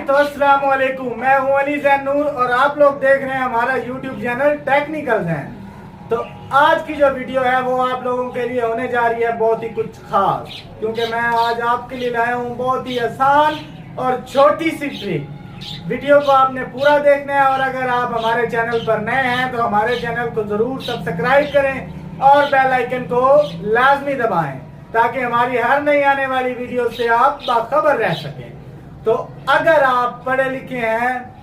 तो अस्सलाम वालेकुम, मैं हूं अली जैन नूर और आप लोग देख रहे हैं हमारा यूट्यूब चैनल टेक्निकल जैन। तो आज की जो वीडियो है वो आप लोगों के लिए होने जा रही है बहुत ही कुछ खास, क्योंकि मैं आज आपके लिए लाया हूं बहुत ही आसान और छोटी सी ट्रिक। वीडियो को आपने पूरा देखना है और अगर आप हमारे चैनल पर नए हैं तो हमारे चैनल को जरूर सब्सक्राइब करें और बेल आइकन को लाजमी दबाएं ताकि हमारी हर नई आने वाली वीडियो से आप बाखबर रह सकें। तो अगर आप पढ़े लिखे हैं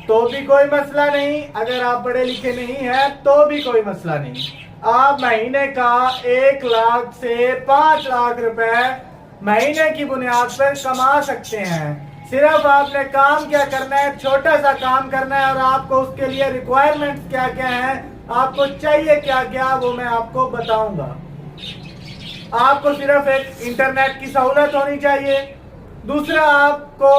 तो भी कोई मसला नहीं, अगर आप पढ़े लिखे नहीं हैं तो भी कोई मसला नहीं। आप महीने का 1 लाख से 5 लाख रुपए महीने की बुनियाद पर कमा सकते हैं। सिर्फ आपने काम क्या करना है, छोटा सा काम करना है और आपको उसके लिए रिक्वायरमेंट्स क्या क्या हैं, आपको चाहिए क्या क्या, वो मैं आपको बताऊंगा। आपको सिर्फ एक इंटरनेट की सहूलत होनी चाहिए। दूसरा, आपको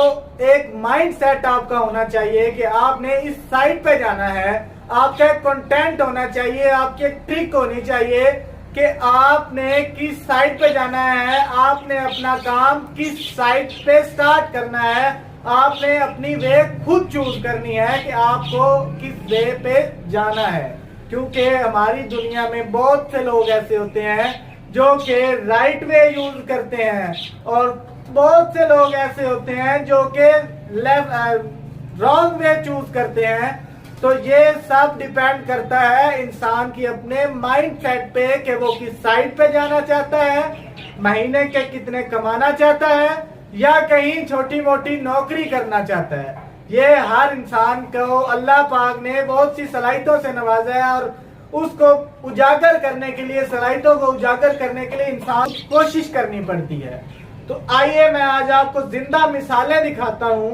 एक माइंड सेट आपका होना चाहिए कि आपने इस साइट पे जाना है, आपका एक कंटेंट होना चाहिए, आपकी एक ट्रिक होनी चाहिए कि आपने किस साइट पे जाना है, आपने अपना काम किस साइट पे स्टार्ट करना है, आपने अपनी वे खुद चूज करनी है कि आपको किस वे पे जाना है। क्योंकि हमारी दुनिया में बहुत से लोग ऐसे होते हैं जो कि राइट वे यूज करते हैं और बहुत से लोग ऐसे होते हैं जो कि रॉन्ग वे चूज करते हैं। तो ये सब डिपेंड करता है इंसान की अपने माइंड सेट पे कि वो किस साइड पे जाना चाहता है, महीने के कितने कमाना चाहता है या कहीं छोटी मोटी नौकरी करना चाहता है। ये हर इंसान को अल्लाह पाक ने बहुत सी सलाहियतों से नवाजा है और उसको उजागर करने के लिए, सलाहियतों को उजागर करने के लिए इंसान कोशिश करनी पड़ती है। तो आइए मैं आज आपको जिंदा मिसालें दिखाता हूं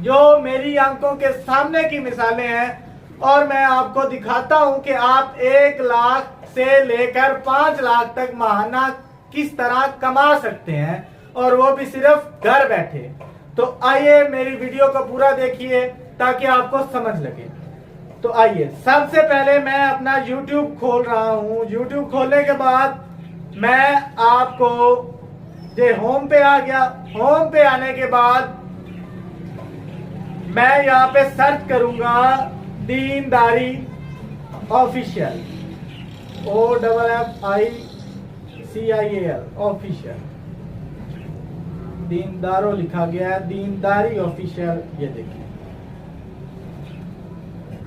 जो मेरी आंखों के सामने की मिसालें हैं और मैं आपको दिखाता हूं कि आप 1 लाख से लेकर 5 लाख तक माहाना किस तरह कमा सकते हैं और वो भी सिर्फ घर बैठे। तो आइए मेरी वीडियो को पूरा देखिए ताकि आपको समझ लगे। तो आइए, सबसे पहले मैं अपना YouTube खोल रहा हूं। YouTube खोलने के बाद मैं आपको ये होम पे आ गया। होम पे आने के बाद मैं यहाँ पे सर्च करूंगा दीनदारी ऑफिशियल, OFFICIAL ऑफिशियल, दीनदारो लिखा गया है, दीनदारी ऑफिशियल। ये देखिए,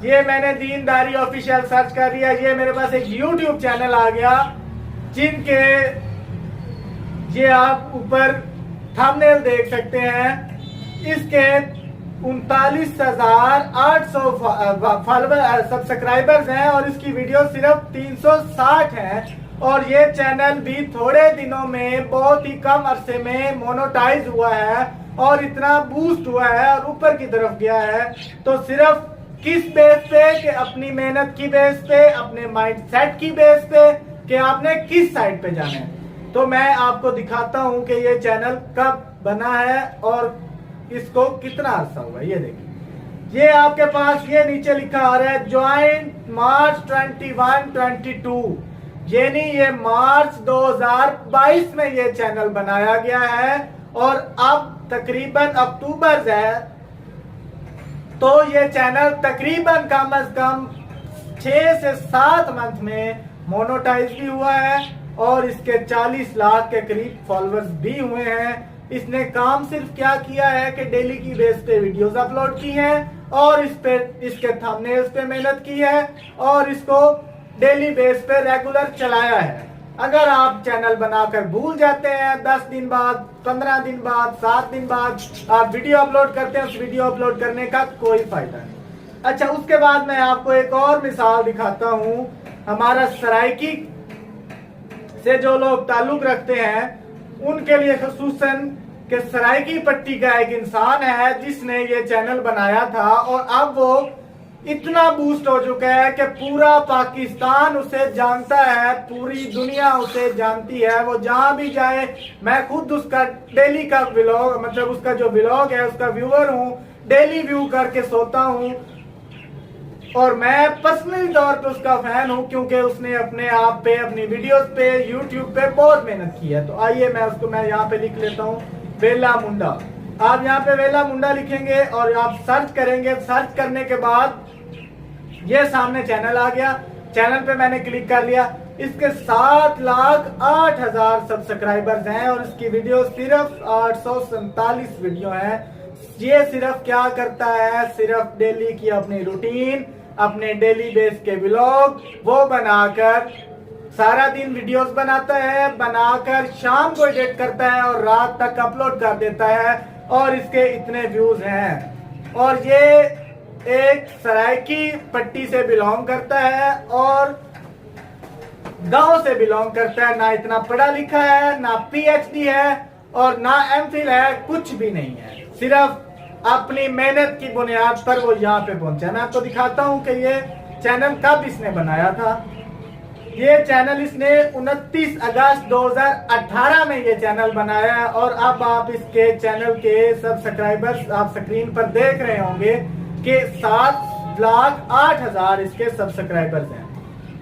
ये मैंने दीनदारी ऑफिशियल सर्च कर दिया। ये मेरे पास एक YouTube चैनल आ गया जिनके ये आप ऊपर थंबनेल देख सकते हैं। इसके 39,800 फॉलोअर सब्सक्राइबर्स हैं और इसकी वीडियो सिर्फ 360 है और ये चैनल भी थोड़े दिनों में, बहुत ही कम अरसे में मोनेटाइज हुआ है और इतना बूस्ट हुआ है और ऊपर की तरफ गया है। तो सिर्फ किस बेस पे कि अपनी मेहनत की बेस पे, अपने माइंड सेट की बेस पे कि आपने किस साइड पे जाना है। तो मैं आपको दिखाता हूं कि ये चैनल कब बना है और इसको कितना अरसा हुआ। ये देखिए, ये आपके पास ये नीचे लिखा आ रहा है ज्वाइन मार्च 21-22, यानी ये मार्च 2022 में ये चैनल बनाया गया है और अब तकरीबन अक्टूबर है। तो ये चैनल तकरीबन कम से कम 6 से 7 मंथ में मोनेटाइज भी हुआ है और इसके 40 लाख के करीब फॉलोअर्स भी हुए हैं। इसने काम सिर्फ क्या किया है कि डेली की बेस पे वीडियोस अपलोड की हैं और इस पे इसके थंबनेल्स पे मेहनत की है और इसको डेली बेस पे रेगुलर चलाया है। अगर आप चैनल बनाकर भूल जाते हैं, 10 दिन बाद, 15 दिन बाद, 7 दिन बाद आप वीडियो अपलोड करते हैं, उस वीडियो अपलोड करने का कोई फायदा नहीं। अच्छा, उसके बाद मैं आपको एक और मिसाल दिखाता हूं। हमारा सराइकी से जो लोग ताल्लुक रखते हैं उनके लिए खुसूसन कि सराइकी पट्टी का एक इंसान है जिसने ये चैनल बनाया था और अब वो इतना बूस्ट हो चुका है कि पूरा पाकिस्तान उसे जानता है, पूरी दुनिया उसे जानती है। वो जहां भी जाए, मैं खुद उसका डेली का व्लॉग, मतलब उसका जो व्लॉग है उसका व्यूअर हूँ, डेली व्यू करके सोता हूँ और मैं पर्सनली तौर पे उसका फैन हूं क्योंकि उसने अपने आप पे, अपनी वीडियोस पे, यूट्यूब पे बहुत मेहनत की है। तो आइए मैं यहाँ पे लिख लेता हूँ बेला मुंडा। आप यहाँ पे वेला मुंडा लिखेंगे और आप सर्च करेंगे। सर्च करने के बाद ये सामने चैनल आ गया। चैनल पे मैंने क्लिक कर लिया। इसके 7,08,000 सब्सक्राइबर्स हैं और इसकी वीडियो सिर्फ 847 वीडियो है। ये सिर्फ क्या करता है, सिर्फ डेली की अपनी रूटीन, अपने डेली बेस के व्लॉग वो बनाकर सारा दिन वीडियोस बनाता है, बनाकर शाम को एडिट करता है और रात तक अपलोड कर देता है और इसके इतने व्यूज हैं। और ये एक सरायकी पट्टी से बिलोंग करता है और गांव से बिलोंग करता है। ना इतना पढ़ा लिखा है, ना पीएचडी है और ना एमफिल है, कुछ भी नहीं है। सिर्फ अपनी मेहनत की बुनियाद पर वो यहाँ पे पहुंचा। मैं आपको दिखाता हूँ कि ये चैनल कब इसने बनाया था। ये चैनल इसने 29 अगस्त 2018 में ये चैनल बनाया है और अब आप इसके चैनल के सब्सक्राइबर्स आप स्क्रीन पर देख रहे होंगे कि 7,08,000 इसके सब्सक्राइबर्स हैं।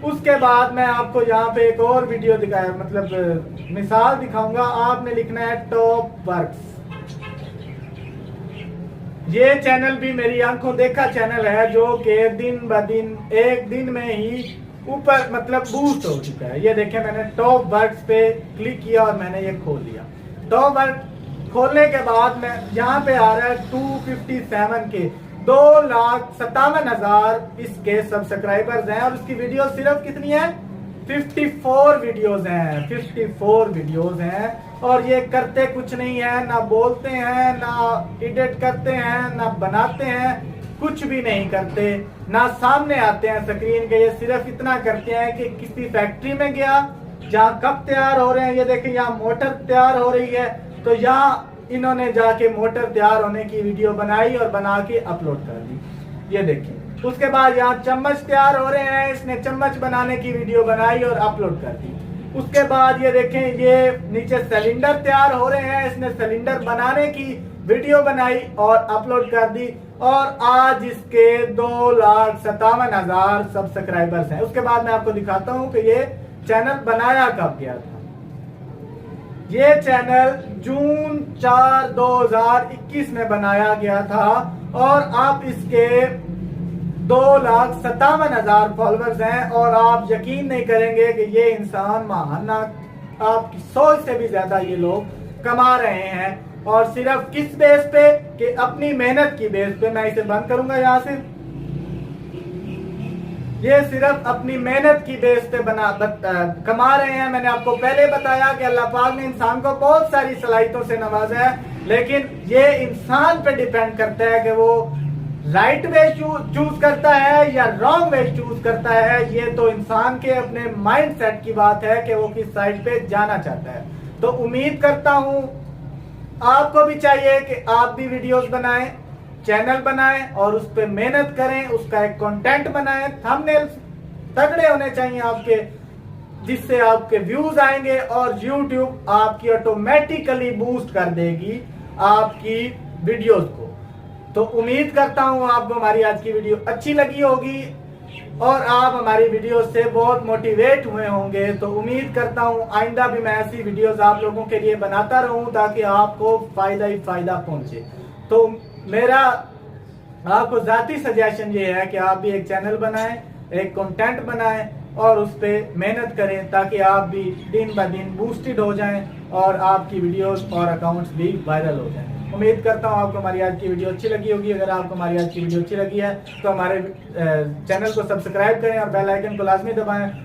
उसके बाद मैं आपको यहाँ पे एक और वीडियो दिखाया, मतलब मिसाल दिखाऊंगा। आपने लिखना है टॉप वर्क्स। ये चैनल भी मेरी आंखों देखा चैनल है जो कि दिन ब दिन एक दिन में ही ऊपर मतलब बूस्ट हो चुका है। ये देखें, मैंने टॉप वर्क्स पे क्लिक किया और मैंने ये खोल लिया। टॉप वर्क खोलने के बाद मैं यहाँ पे आ रहा है 257 के 2,57,000 इसके सब्सक्राइबर्स हैं और उसकी वीडियो सिर्फ कितनी है, 54 वीडियोस हैं। 54 वीडियोस हैं और ये करते कुछ नहीं है, ना बोलते हैं, ना एडिट करते हैं, ना बनाते हैं, कुछ भी नहीं करते, ना सामने आते हैं स्क्रीन के। ये सिर्फ इतना करते हैं कि किसी फैक्ट्री में गया, जहाँ कप तैयार हो रहे हैं, ये देखिए यहाँ मोटर तैयार हो रही है, तो यहाँ इन्होंने जाके मोटर तैयार होने की वीडियो बनाई और बना के अपलोड कर दी। ये देखिए। उसके बाद यहाँ चम्मच तैयार हो रहे हैं, इसने चम्मच बनाने की वीडियो बनाई और अपलोड कर दी। उसके बाद ये देखें, ये नीचे सिलेंडर तैयार हो रहे हैं, इसने सिलेंडर बनाने की वीडियो बनाई और अपलोड कर दी और आज इसके 2,57,000 सब्सक्राइबर्स हैं। उसके बाद मैं आपको दिखाता हूँ कि ये चैनल बनाया कब गया था। ये चैनल जून 4, 2021 में बनाया गया था और आप इसके 2,57,000 फॉलोअर्स हैं और आप यकीन नहीं करेंगे कि ये इंसान महाना आपकी सोच से भी ज्यादा ये लोग कमा रहे हैं। और सिर्फ किस बेस पे, कि अपनी मेहनत की बेस पे। मैं इसे बंद करूंगा यहाँ से। ये सिर्फ अपनी मेहनत की बेस पे कमा रहे हैं। मैंने आपको पहले बताया कि अल्लाह पाक ने इंसान को बहुत सारी सलाहियतों से नवाजा है, लेकिन ये इंसान पे डिपेंड करता है कि वो राइट वे चूज करता है या रॉन्ग वे चूज करता है। ये तो इंसान के अपने माइंड सेट की बात है कि वो किस साइड पे जाना चाहता है। तो उम्मीद करता हूं आपको भी चाहिए कि आप भी वीडियोस बनाएं, चैनल बनाएं और उस पर मेहनत करें, उसका एक कंटेंट बनाएं। थंबनेल्स तगड़े होने चाहिए आपके, जिससे आपके व्यूज आएंगे और YouTube आपकी ऑटोमेटिकली बूस्ट कर देगी आपकी वीडियोस को। तो उम्मीद करता हूं आपको हमारी आज की वीडियो अच्छी लगी होगी और आप हमारी वीडियो से बहुत मोटिवेट हुए होंगे। तो उम्मीद करता हूं आइंदा भी मैं ऐसी वीडियोस आप लोगों के लिए बनाता रहूं ताकि आपको फायदा ही फायदा पहुंचे। तो मेरा आपको जाती सजेशन ये है कि आप भी एक चैनल बनाएं, एक कंटेंट बनाएं और उस पर मेहनत करें ताकि आप भी दिन ब दिन बूस्टेड हो जाएं और आपकी वीडियोस और अकाउंट्स भी वायरल हो जाएं। उम्मीद करता हूँ आपको हमारी आज की वीडियो अच्छी लगी होगी। अगर आपको हमारी आज की वीडियो अच्छी लगी है तो हमारे चैनल को सब्सक्राइब करें और बेल आइकन को लाजमी दबाएं